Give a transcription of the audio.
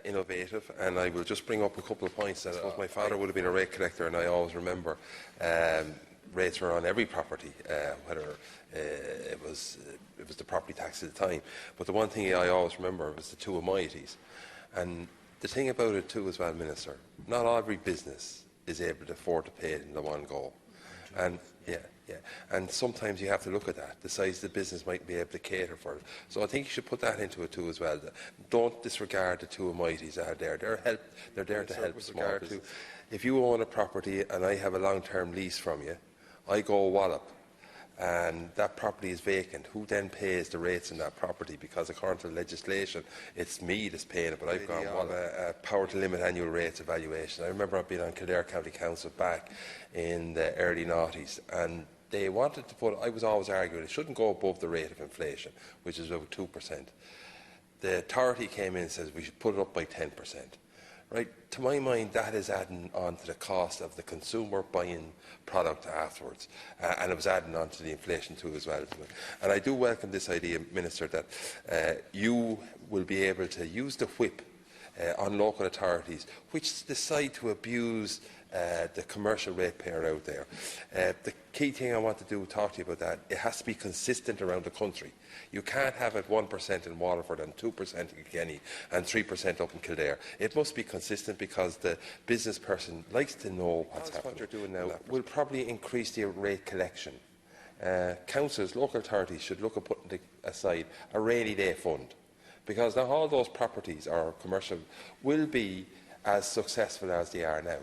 innovative, and I will just bring up a couple of points. I suppose my father would have been a rate collector, and I always remember rates were on every property, whether it was the property tax at the time. But the one thing I always remember was the two ehich. And the thing about it too as well, Minister, not every business is able to afford to pay it in the one go. And and sometimes you have to look at that. The size of the business might be able to cater for it. So I think you should put that into it too as well. Don't disregard the two ehich that are there. They're there to help small business. If you own a property and I have a long-term lease from you, I go wallop, and that property is vacant. Who then pays the rates in that property? Because according to the legislation, it's me that's paying it, but I've got a power to limit annual rates evaluation. I remember I've been on Kildare County Council back in the early noughties, and they wanted to put, I was always arguing, it shouldn't go above the rate of inflation, which is about 2%. The authority came in and says we should put it up by 10%. Right, to my mind, that is adding on to the cost of the consumer buying product afterwards, and it was adding on to the inflation too as well. And I do welcome this idea, Minister, that you will be able to use the whip on local authorities which decide to abuse the commercial ratepayer out there. The key thing I want to talk to you about that, it has to be consistent around the country. You can't have it 1% in Waterford and 2% in Kenny and 3% up in Kildare. It must be consistent because the business person likes to know what's happening. What you're doing now will probably increase the rate collection. Councils, local authorities should look at putting aside a rainy day fund, because now all those properties or commercial will be as successful as they are now.